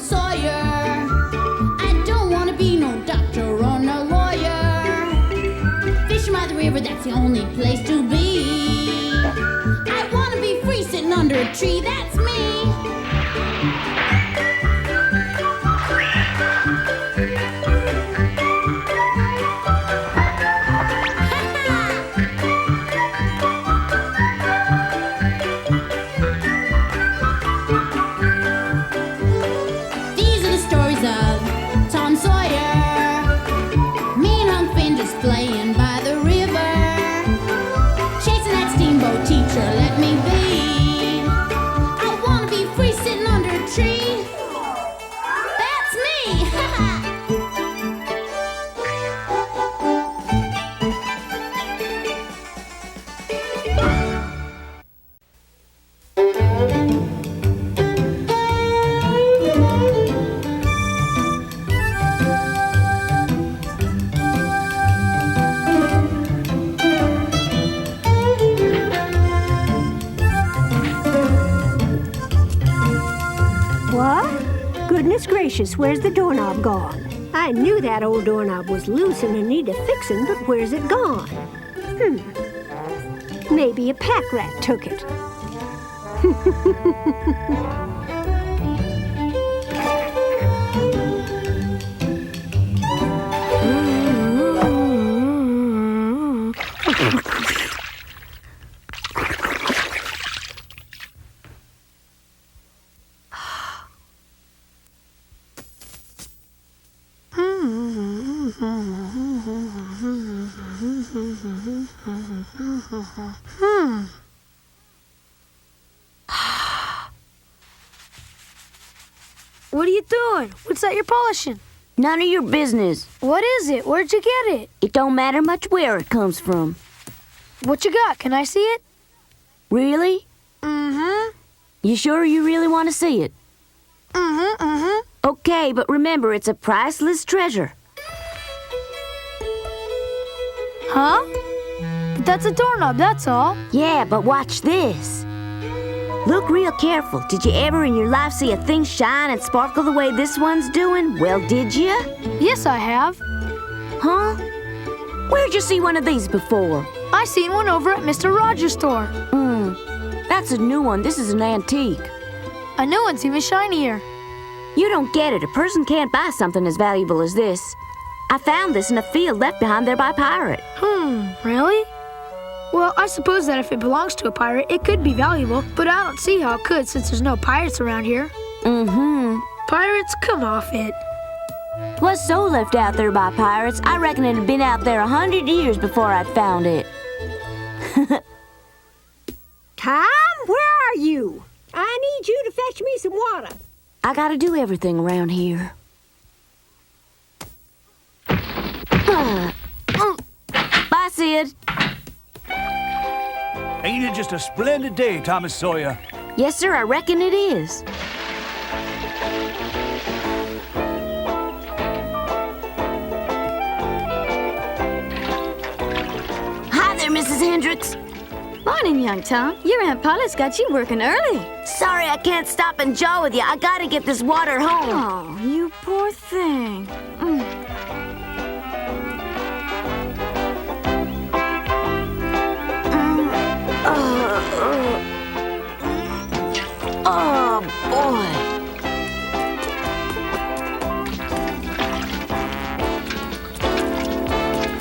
Sawyer. I don't want to be no doctor or no lawyer. Fishing by the river, that's the only place to be. I want to be free sitting under a tree, that's me. These are the stories of Tom Sawyer. Me and Huck Finn just playing by the river. Chasing that steamboat teacher, let me be. I want to be free sitting under a tree. That's me! What? Goodness gracious, where's the doorknob gone? I knew that old doorknob was loose and in need of fixing, but where's it gone? Maybe a pack rat took it. What are you doing? What's that you're polishing? None of your business. What is it? Where'd you get it? It don't matter much where it comes from. What you got? Can I see it? Really? Mm-hmm. You sure you really want to see it? Mm-hmm. Okay, but remember, it's a priceless treasure. Huh? But that's a doorknob, that's all. Yeah, but watch this. Look real careful. Did you ever in your life see a thing shine and sparkle the way this one's doing? Well, did you? Yes, I have. Huh? Where'd you see one of these before? I seen one over at Mr. Rogers' store. That's a new one. This is an antique. A new one's even shinier. You don't get it. A person can't buy something as valuable as this. I found this in a field left behind there by a pirate. Really? Well, I suppose that if it belongs to a pirate, it could be valuable, but I don't see how it could since there's no pirates around here. Pirates, come off it. 'Twas so left out there by pirates, I reckon it had been out there 100 years before I'd found it. Tom, where are you? I need you to fetch me some water. I gotta do everything around here. Bye, Sid. Ain't it just a splendid day, Thomas Sawyer? Yes, sir, I reckon it is. Hi there, Mrs. Hendricks. Morning, young Tom. Your Aunt Paula's got you working early. Sorry I can't stop and jaw with you. I gotta get this water home. Oh, you poor thing. Oh, boy.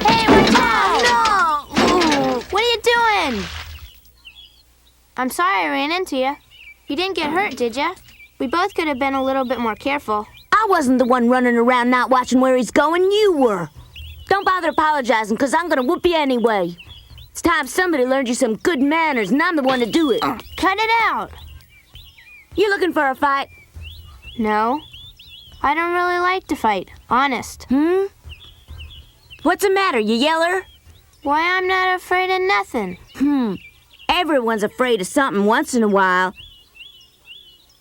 Hey, watch out! No! What are you doing? I'm sorry I ran into you. You didn't get hurt, did you? We both could have been a little bit more careful. I wasn't the one running around not watching where he's going. You were. Don't bother apologizing, because I'm going to whoop you anyway. It's time somebody learned you some good manners, and I'm the one to do it. Cut it out. You looking for a fight? No. I don't really like to fight, honest. What's the matter, you yeller? Why, I'm not afraid of nothing. Everyone's afraid of something once in a while.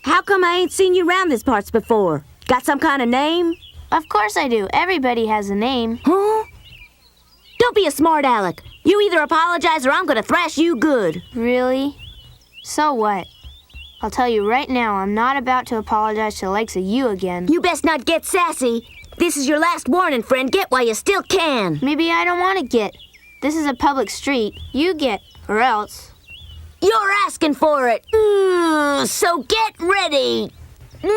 How come I ain't seen you around these parts before? Got some kind of name? Of course I do. Everybody has a name. Huh? Don't be a smart aleck. You either apologize or I'm gonna thrash you good. Really? So what? I'll tell you right now, I'm not about to apologize to the likes of you again. You best not get sassy. This is your last warning, friend. Get while you still can. Maybe I don't want to get. This is a public street. You get, or else. You're asking for it. So get ready. I'm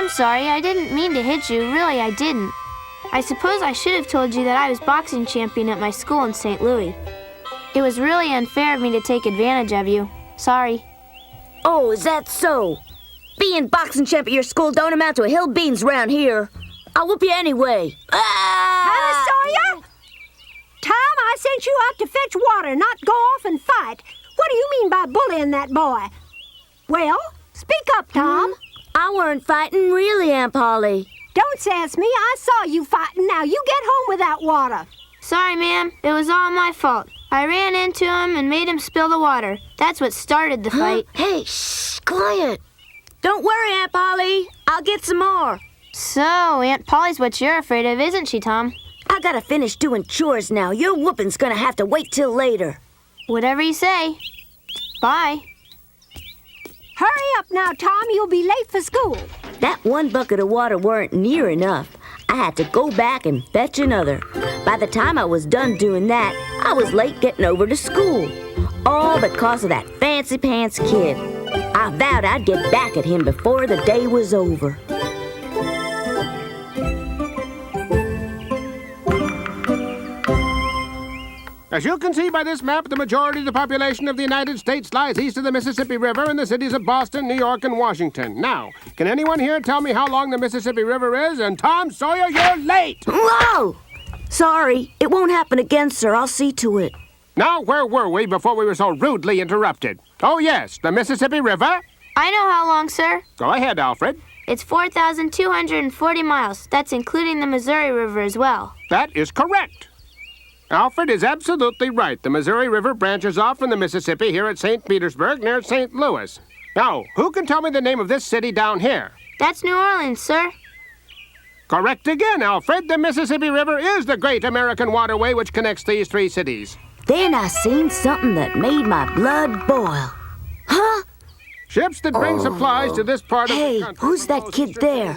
sorry, I didn't mean to hit you. Really, I didn't. I suppose I should have told you that I was boxing champion at my school in St. Louis. It was really unfair of me to take advantage of you. Sorry. Oh, is that so? Being boxing champ at your school don't amount to a hill beans round here. I'll whoop you anyway. Thomas Sawyer? Tom, I sent you out to fetch water, not go off and fight. What do you mean by bullying that boy? Well, speak up, Tom. I weren't fighting, really, Aunt Polly. Don't sass me. I saw you fighting. Now you get home without water. Sorry, ma'am. It was all my fault. I ran into him and made him spill the water. That's what started the fight. Hey, shh, quiet. Don't worry, Aunt Polly. I'll get some more. So, Aunt Polly's what you're afraid of, isn't she, Tom? I gotta finish doing chores now. Your whooping's gonna have to wait till later. Whatever you say. Bye. Hurry up now, Tom. You'll be late for school. That one bucket of water weren't near enough. I had to go back and fetch another. By the time I was done doing that, I was late getting over to school. All because of that fancy pants kid. I vowed I'd get back at him before the day was over. As you can see by this map, the majority of the population of the United States lies east of the Mississippi River in the cities of Boston, New York, and Washington. Now, can anyone here tell me how long the Mississippi River is? And Tom Sawyer, you're late! Whoa! Sorry, it won't happen again, sir. I'll see to it. Now, where were we before we were so rudely interrupted? Oh, yes, the Mississippi River. I know how long, sir. Go ahead, Alfred. It's 4,240 miles. That's including the Missouri River as well. That is correct. Alfred is absolutely right. The Missouri River branches off from the Mississippi here at St. Petersburg near St. Louis. Now, who can tell me the name of this city down here? That's New Orleans, sir. Correct again, Alfred. The Mississippi River is the great American waterway which connects these three cities. Then I seen something that made my blood boil. Huh? Ships that bring supplies to this part of the country. Hey, who's that kid there?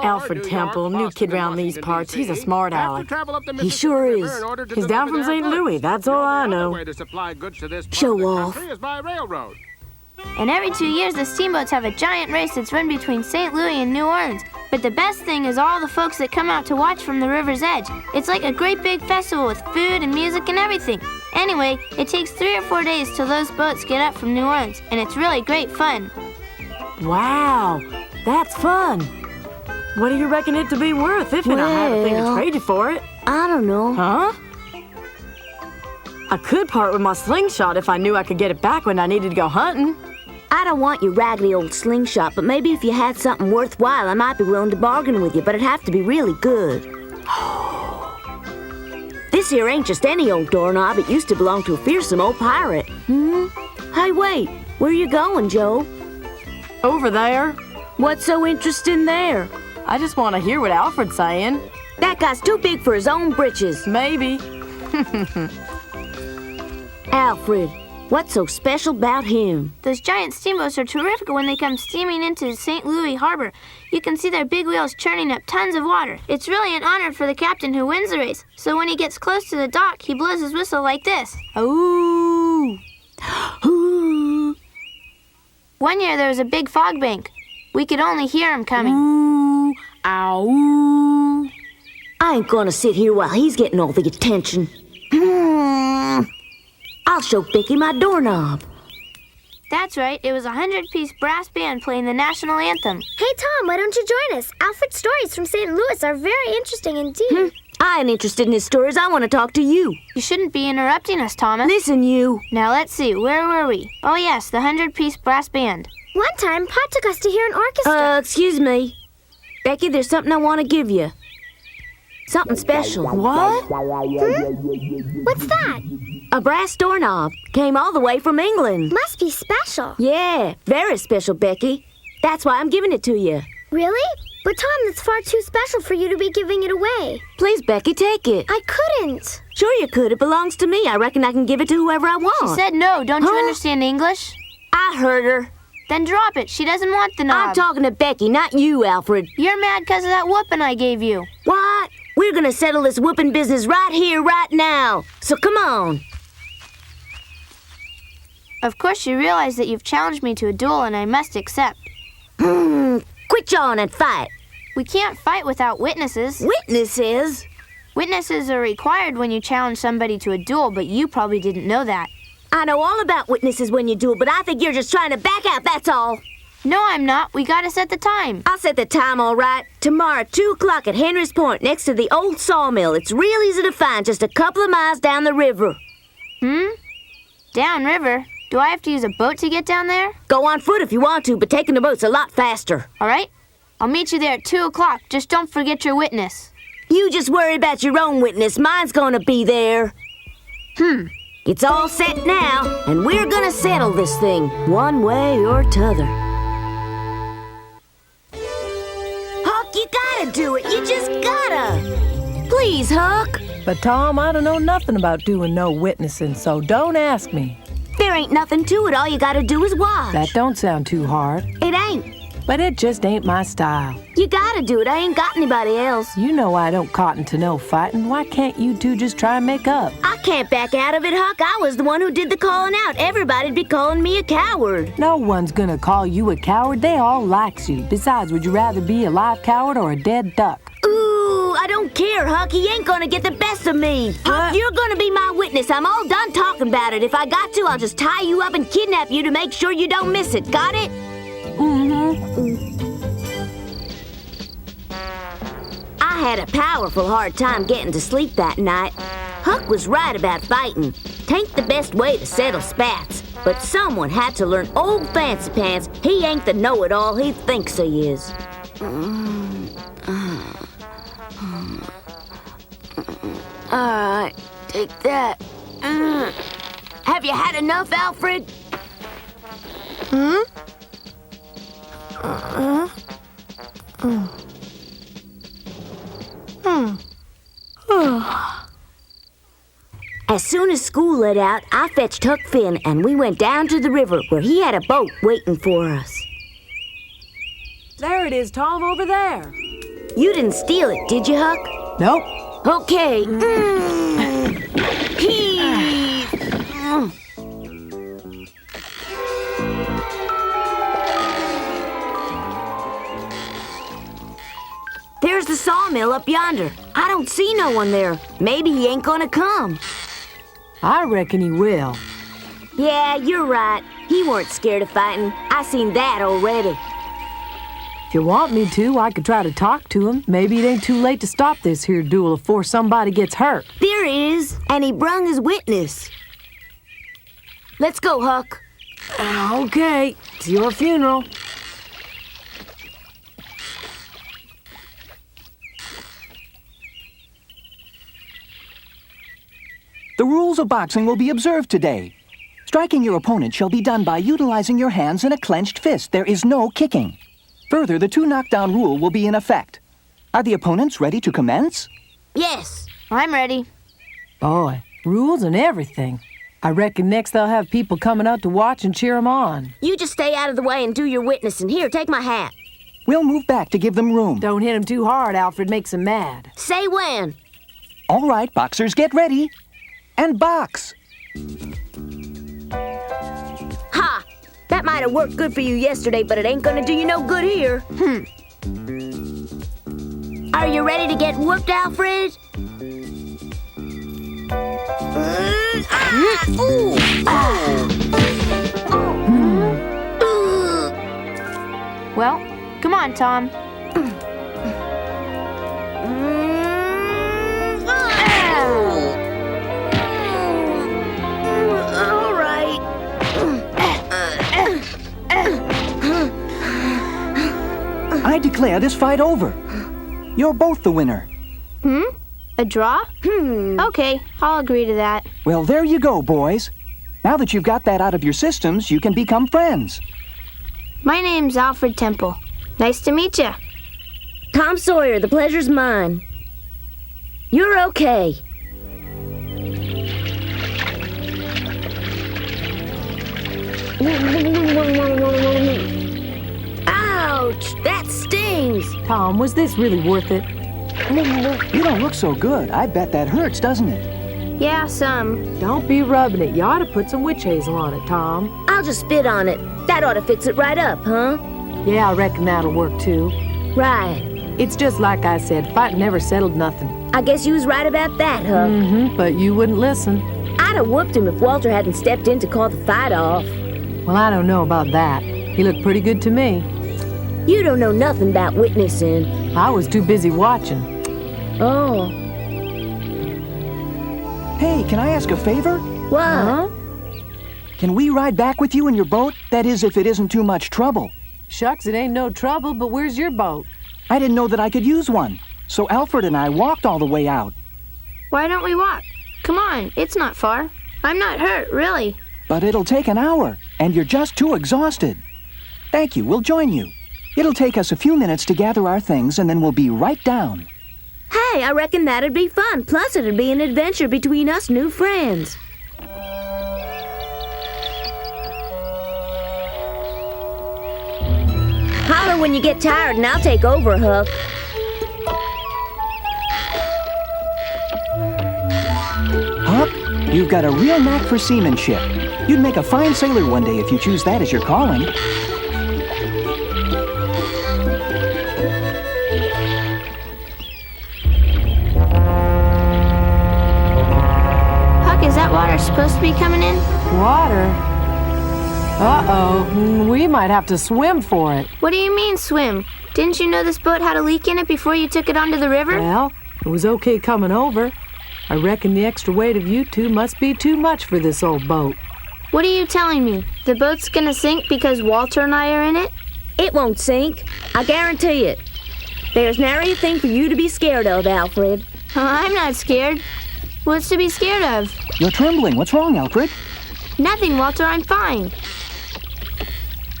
Alfred Temple, new kid round these parts. He's a smart aleck. He sure is. He's down from St. Louis, that's all I know. Show off. And every 2 years, the steamboats have a giant race that's run between St. Louis and New Orleans. But the best thing is all the folks that come out to watch from the river's edge. It's like a great big festival with food and music and everything. Anyway, it takes 3 or 4 days till those boats get up from New Orleans, and it's really great fun. Wow, that's fun. What do you reckon it to be worth if I had a thing to trade you for it? I don't know. Huh? I could part with my slingshot if I knew I could get it back when I needed to go hunting. I don't want your raggedy old slingshot, but maybe if you had something worthwhile, I might be willing to bargain with you, but it'd have to be really good. This here ain't just any old doorknob. It used to belong to a fearsome old pirate. Hey, wait. Where you going, Joe? Over there. What's so interesting there? I just want to hear what Alfred's saying. That guy's too big for his own britches. Maybe. Alfred, what's so special about him? Those giant steamboats are terrific when they come steaming into St. Louis Harbor. You can see their big wheels churning up tons of water. It's really an honor for the captain who wins the race. So when he gets close to the dock, he blows his whistle like this. Ooh. Ooh. One year there was a big fog bank. We could only hear him coming. Ooh. Ow. I ain't gonna sit here while he's getting all the attention. I'll show Becky my doorknob. That's right, it was a 100-piece brass band playing the national anthem. Hey, Tom, why don't you join us? Alfred's stories from St. Louis are very interesting indeed. I ain't interested in his stories. I want to talk to you. You shouldn't be interrupting us, Thomas. Listen, you. Now, let's see, where were we? Oh, yes, the 100-piece brass band. One time, Pa took us to hear an orchestra. Excuse me. Becky, there's something I want to give you. Something special. What? What's that? A brass doorknob. Came all the way from England. Must be special. Yeah, very special, Becky. That's why I'm giving it to you. Really? But Tom, that's far too special for you to be giving it away. Please, Becky, take it. I couldn't. Sure you could. It belongs to me. I reckon I can give it to whoever I want. She said no. Don't you understand English? I heard her. Then drop it. She doesn't want the knob. I'm talking to Becky, not you, Alfred. You're mad because of that whooping I gave you. What? We're gonna settle this whooping business right here, right now. So come on. Of course you realize that you've challenged me to a duel and I must accept. Quit yawning and fight. We can't fight without witnesses. Witnesses? Witnesses are required when you challenge somebody to a duel, but you probably didn't know that. I know all about witnesses when you duel, but I think you're just trying to back out, that's all. No, I'm not. We gotta set the time. I'll set the time, all right. Tomorrow, 2 o'clock at Henry's Point, next to the old sawmill. It's real easy to find, just a couple of miles down the river. Downriver? Do I have to use a boat to get down there? Go on foot if you want to, but taking the boat's a lot faster. All right. I'll meet you there at 2 o'clock. Just don't forget your witness. You just worry about your own witness. Mine's gonna be there. It's all set now, and we're gonna settle this thing, one way or t'other. Huck, you gotta do it. You just gotta. Please, Huck. But, Tom, I don't know nothing about doing no witnessing, so don't ask me. There ain't nothing to it. All you gotta do is watch. That don't sound too hard. It ain't. But it just ain't my style. You gotta do it. I ain't got anybody else. You know I don't cotton to no fighting. Why can't you two just try and make up? I can't back out of it, Huck. I was the one who did the calling out. Everybody'd be calling me a coward. No one's gonna call you a coward. They all likes you. Besides, would you rather be a live coward or a dead duck? Ooh, I don't care, Huck. He ain't gonna get the best of me. Huck, you're gonna be my witness. I'm all done talking about it. If I got to, I'll just tie you up and kidnap you to make sure you don't miss it. Got it? I had a powerful hard time getting to sleep that night. Huck was right about fighting. Tain't the best way to settle spats. But someone had to learn old Fancy Pants. He ain't the know-it-all he thinks he is. Alright, take that. Have you had enough, Alfred? As soon as school let out, I fetched Huck Finn and we went down to the river where he had a boat waiting for us. There it is, Tom, over there. You didn't steal it, did you, Huck? Nope. Okay. There's the sawmill up yonder. I don't see no one there. Maybe he ain't gonna come. I reckon he will. Yeah, you're right. He weren't scared of fighting. I seen that already. If you want me to, I could try to talk to him. Maybe it ain't too late to stop this here duel before somebody gets hurt. There he is, and he brung his witness. Let's go, Huck. Okay, it's your funeral. The rules of boxing will be observed today. Striking your opponent shall be done by utilizing your hands in a clenched fist. There is no kicking. Further, the 2 knockdown rule will be in effect. Are the opponents ready to commence? Yes. I'm ready. Boy, rules and everything. I reckon next they'll have people coming out to watch and cheer 'em on. You just stay out of the way and do your witnessing. Here, take my hat. We'll move back to give them room. Don't hit 'em too hard, Alfred makes 'em mad. Say when. All right, boxers, get ready. And box. Ha! That might have worked good for you yesterday, but it ain't gonna do you no good here. Are you ready to get whooped, Alfred? Well, come on, Tom. All right. I declare this fight over. You're both the winner. A draw? Okay, I'll agree to that. Well, there you go, boys. Now that you've got that out of your systems, you can become friends. My name's Alfred Temple. Nice to meet you. Tom Sawyer, the pleasure's mine. You're okay. Ouch! That stings! Tom, was this really worth it? You don't look so good. I bet that hurts, doesn't it? Yeah, some. Don't be rubbing it. You ought to put some witch hazel on it, Tom. I'll just spit on it. That ought to fix it right up, huh? Yeah, I reckon that'll work too. Right. It's just like I said, fight never settled nothing. I guess you was right about that, Huck. But you wouldn't listen. I'd have whooped him if Walter hadn't stepped in to call the fight off. Well, I don't know about that. He looked pretty good to me. You don't know nothing about witnessing. I was too busy watching. Oh. Hey, can I ask a favor? What? Huh? Can we ride back with you in your boat? That is, if it isn't too much trouble. Shucks, it ain't no trouble, but where's your boat? I didn't know that I could use one. So Alfred and I walked all the way out. Why don't we walk? Come on, it's not far. I'm not hurt, really. But it'll take an hour, and you're just too exhausted. Thank you, we'll join you. It'll take us a few minutes to gather our things, and then we'll be right down. Hey, I reckon that'd be fun. Plus, it'd be an adventure between us new friends. Holler when you get tired, and I'll take over, Huck. Huck, you've got a real knack for seamanship. You'd make a fine sailor one day if you choose that as your calling. Huck, is that water supposed to be coming in? Water? Uh-oh, we might have to swim for it. What do you mean, swim? Didn't you know this boat had a leak in it before you took it onto the river? Well, it was okay coming over. I reckon the extra weight of you two must be too much for this old boat. What are you telling me? The boat's gonna sink because Walter and I are in it? It won't sink. I guarantee it. There's nary a thing for you to be scared of, Alfred. I'm not scared. What's to be scared of? You're trembling. What's wrong, Alfred? Nothing, Walter, I'm fine.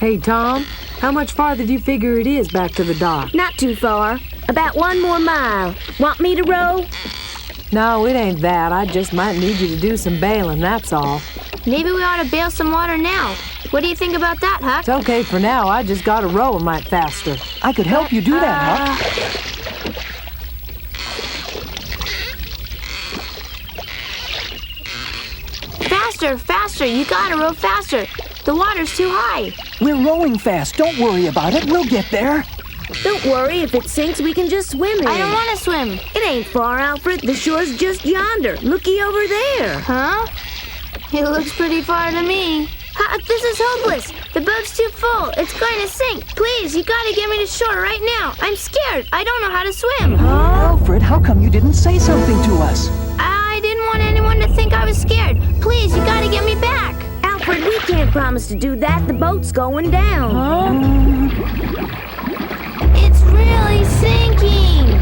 Hey, Tom, how much farther do you figure it is back to the dock? Not too far. About 1 more mile. Want me to row? No, it ain't that. I just might need you to do some bailing, that's all. Maybe we ought to bail some water now. What do you think about that, Huck? It's okay for now. I just gotta row a mite faster. I could help you do that, Huck. Faster, faster. You gotta row faster. The water's too high. We're rowing fast. Don't worry about it. We'll get there. Don't worry, if it sinks, we can just swim in. I don't want to swim. It ain't far, Alfred. The shore's just yonder. Looky over there. Huh? It looks pretty far to me. Huck, this is hopeless. The boat's too full. It's going to sink. Please, you gotta get me to shore right now. I'm scared. I don't know how to swim. Alfred, how come you didn't say something to us? I didn't want anyone to think I was scared. Please, you gotta get me back. Alfred, we can't promise to do that. The boat's going down. It's really sinking.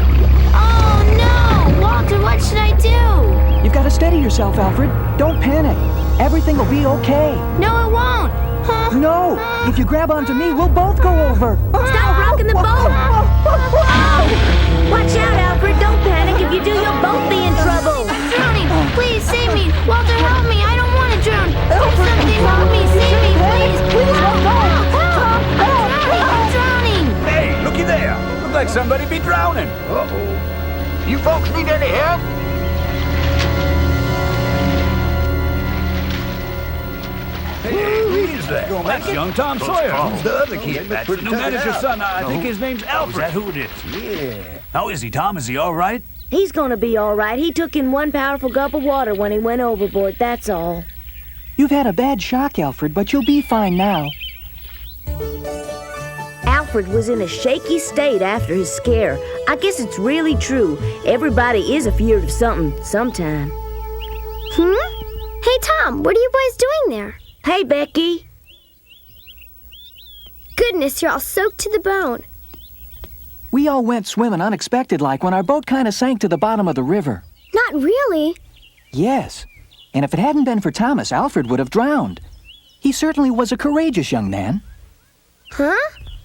Oh, no. Walter, what should I do? You've got to steady yourself, Alfred. Don't panic. Everything will be okay. No, it won't. Huh? No, if you grab onto me, we'll both go over. Stop rocking the boat. Watch out, Alfred. Don't panic. If you do, you'll both be in trouble. I'm drowning. Please save me. Walter, help me. I don't want to drown. Please, somebody help me. Save me, please. Help. I'm drowning. Hey, looky there. Look like somebody be drowning. Uh-oh. You folks need any help? Hey, who is that? That's young Tom Sawyer. Who's the other kid? That's the new manager's son. I think his name's Alfred. Is that who it is? Yeah. How is he, Tom? Is he all right? He's gonna be all right. He took in one powerful gulp of water when he went overboard, that's all. You've had a bad shock, Alfred, but you'll be fine now. Alfred was in a shaky state after his scare. I guess it's really true. Everybody is afeard of something sometime. Hey, Tom, what are you boys doing there? Hey, Becky. Goodness, you're all soaked to the bone. We all went swimming unexpected-like when our boat kind of sank to the bottom of the river. Not really. Yes, and if it hadn't been for Thomas, Alfred would have drowned. He certainly was a courageous young man. Huh?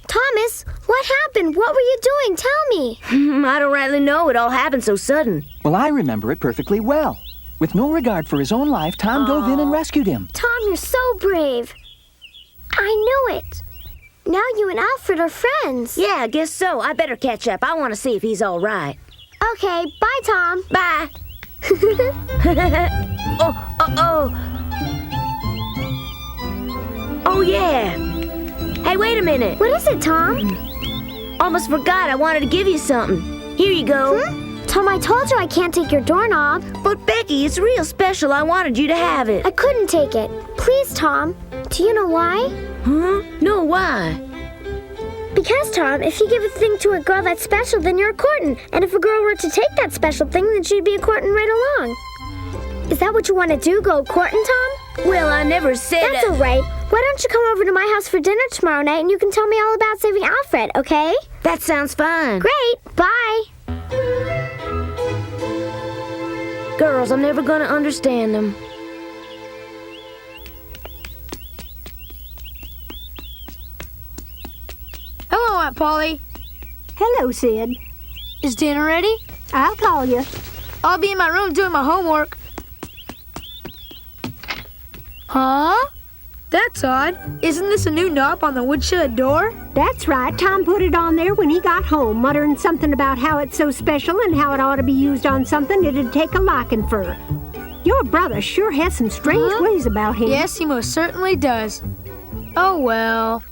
Thomas, what happened? What were you doing? Tell me. I don't rightly know. It all happened so sudden. Well, I remember it perfectly well. With no regard for his own life, Tom dove in and rescued him. Tom, you're so brave. I knew it. Now you and Alfred are friends. Yeah, I guess so. I better catch up. I want to see if he's all right. Okay, bye, Tom. Bye. Oh. Oh, yeah. Hey, wait a minute. What is it, Tom? Almost forgot. I wanted to give you something. Here you go. Tom, I told you I can't take your doorknob. But, Becky, it's real special. I wanted you to have it. I couldn't take it. Please, Tom. Do you know why? Huh? No, why? Because, Tom, if you give a thing to a girl that's special, then you're a courtin'. And if a girl were to take that special thing, then she'd be a courtin' right along. Is that what you want to do, go courtin', Tom? Well, I never said... That's all right. Why don't you come over to my house for dinner tomorrow night and you can tell me all about saving Alfred, okay? That sounds fun. Great. Bye. Girls, I'm never gonna understand them. Hello, Aunt Polly. Hello, Sid. Is dinner ready? I'll call you. I'll be in my room doing my homework. Huh? That's odd. Isn't this a new knob on the woodshed door? That's right. Tom put it on there when he got home, muttering something about how it's so special and how it ought to be used on something it'd take a liking for. Your brother sure has some strange ways about him. Yes, he most certainly does. Oh, well.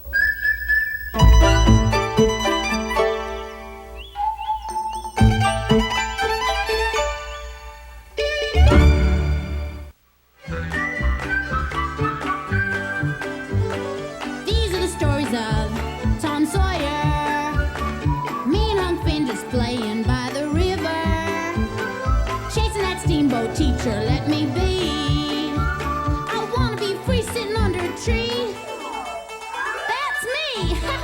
These are the stories of Tom Sawyer. Me and Huck Finn just playing by the river, chasing that steamboat teacher, let me be. I wanna be free sitting under a tree. That's me!